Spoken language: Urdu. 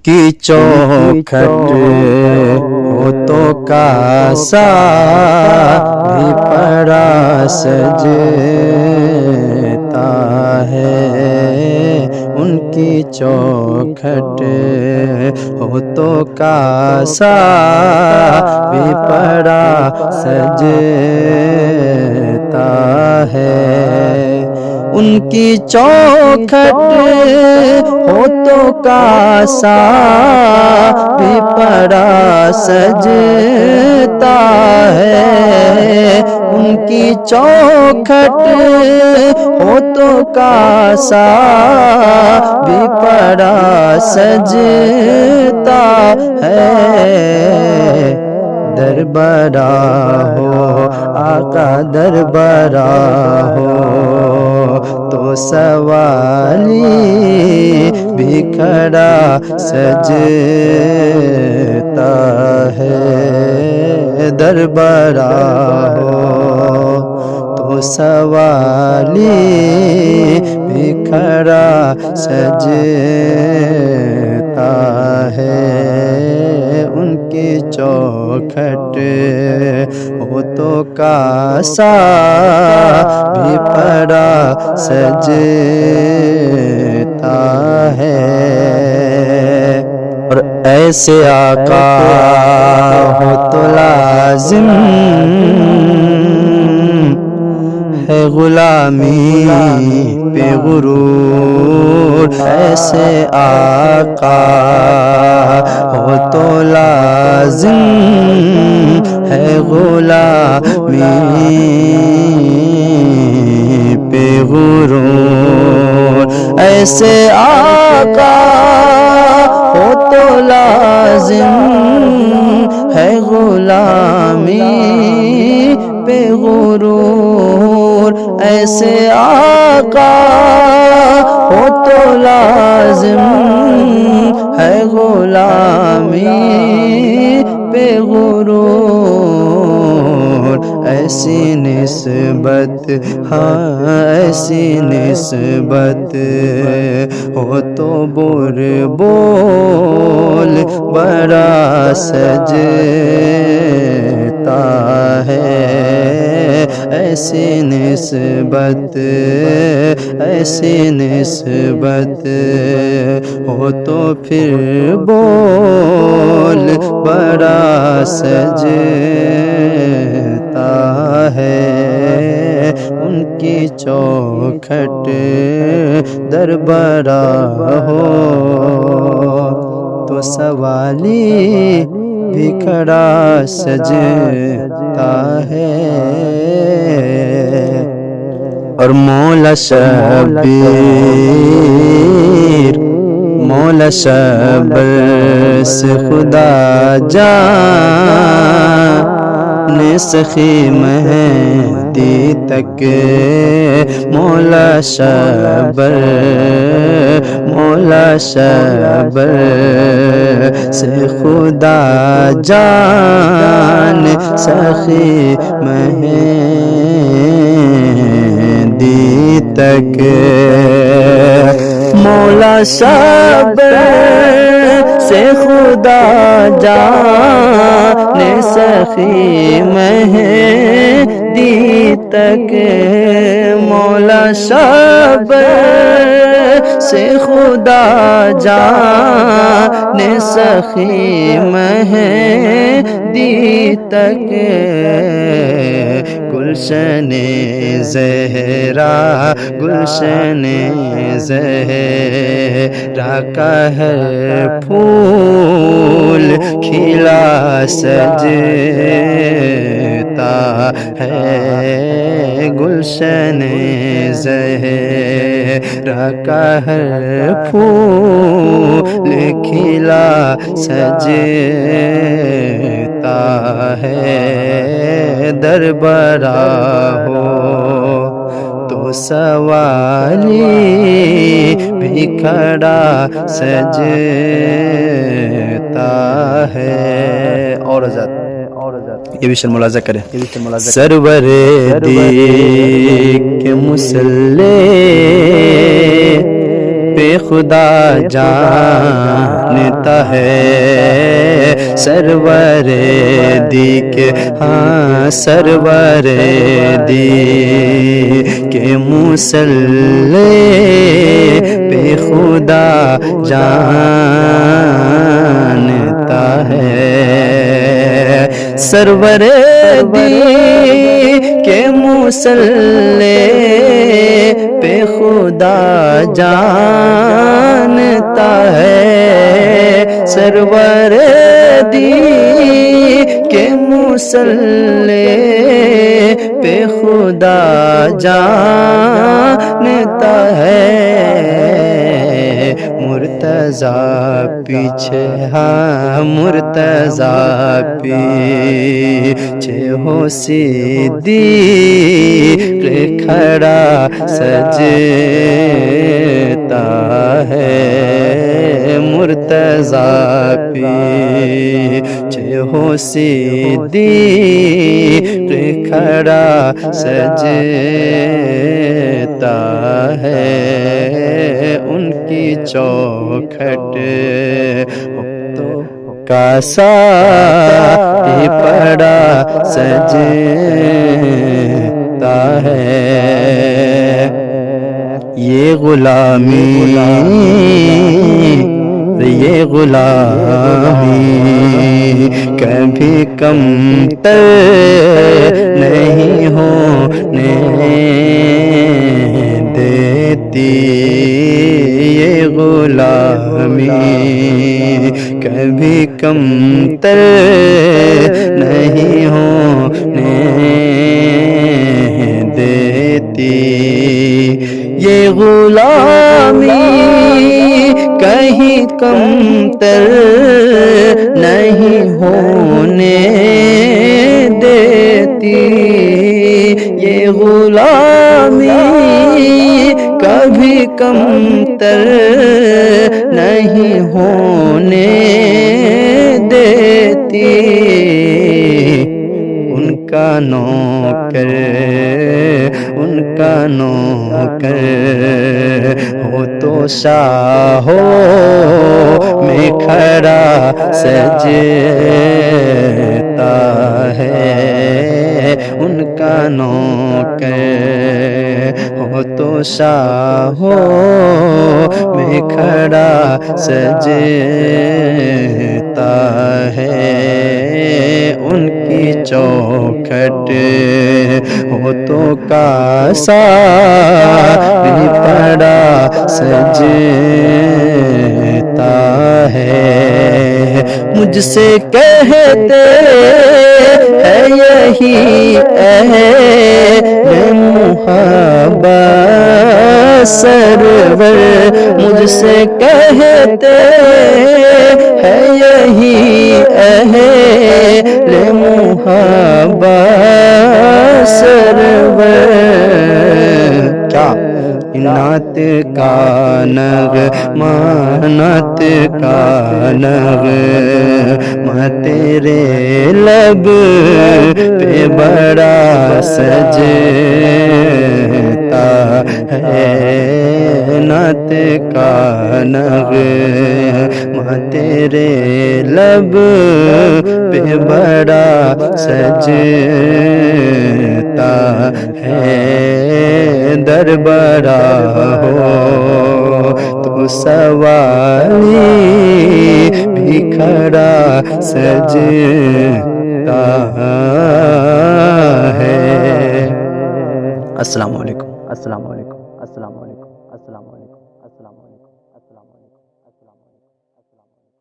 کی چوکھٹ ہو تو کاسا بھی پڑا سجتا ہے، ان کی چوکھٹ ہو تو کاسا بھی پڑا سجتا ہے، ان کی چوکھٹ ہو تو کاسا بھی پڑا سجتا ہے، ان کی چوکھٹ ہو تو کاسا بھی پڑا سجتا ہے، دربراہ ہو آقا دربراہ ہو تو سوالی بھی کھڑا سجتا ہے، دربراہ ہو تو سوالی بھی کھڑا سجتا ہے، ان کی چوکھٹ ہو تو کاسا بھی پڑا سجتا ہے، اور ایسے آقا ہو تو لازم ہے غلامی پہ غرور، ایسے آقا ہو تو لازم ہے غلامی پہ غرور، ایسے آقا ہو تو لازم ہے غلامی پہ غرور، ایسے آقا ہو تو لازم ہے غلامی پہ غرور، ایسی نسبت ہاں ایسی نسبت ہو تو بول بڑا سجتا ہے، ایسی نسبت ایسی نسبت ہو تو پھر بول بڑا سجتا ہے، ان کی چوکھٹ دربراہ ہو تو سوالی بھی کھڑا سجتا ہے، اور مولا شبیر مولا شبر سے خدا جان سخی مہدی تک، مولا شبر مولا شبر سے خدا جان سخی مہدی تک، مولا شبر سے خدا جان سخی مہدی تک، مولا شبر سے خدا جان سخی مہدی تک، گلشن زہرا گلشن زہرا کا ہر پھول کھلا سجتا ہے، گلشن زہرا کا ہر پھول کھلا سجتا ہے، دربراہ ہو تو سوالی بھی کھڑا سجتا ہے، اور حضرت یہ بھی ملاحظہ کریں، سرور دیکھ کے مسلح پہ خدا جان جانتا ہے سرور دی کے ہاں سرور دی کے مصلی پہ خدا جانتا ہے سرور دی کے مصلی پہ خدا جانتا ہے سرور دی کے مصلی پہ خدا جانتا ہے مرتضیٰ پیچھے ہاں مرتضیٰ پیچھے ہو صدیق کھڑا سجتا ہے مرتضیٰ پیچھے ہو صدیق کھڑا سجتا ہے ان کی چوکھٹ کا سایہ پڑا سجتا ہے یہ غلامی کبھی کم تر نہیں ہونے دیتی یہ غلامی کبھی کم تر نہیں ہونے دیتی یہ غلامی کہیں کم تر نہیں ہونے دیتی یہ غلامی کبھی کم تر نہیں ہونے دیتی ان کا نوکر ہو تو شاہوں میں کھڑا سجتا ہے ان کا نوکر ہو تو شاہوں میں کھڑا سجتا ہے ان کی چوکھٹ ہو تو کاسا بھی پڑا سجتا ہے مجھ سے کہتے ہیں یہی اہل محبت سرور مجھ سے کہتے ہیں یہی اہل محبت سرور کیا نعت کا نغمہ نعت کا نغمہ تیرے لب پہ بڑا سجتا ہے نعت کا نغمہ تیرے لب پہ بڑا سجتا ہے در بڑا ہو تو سوالی بھی کھڑا سجتا ہے السلام علیکم السلام علیکم السلام علیکم السلام علیکم السلام علیکم السلام علیکم السلام علیکم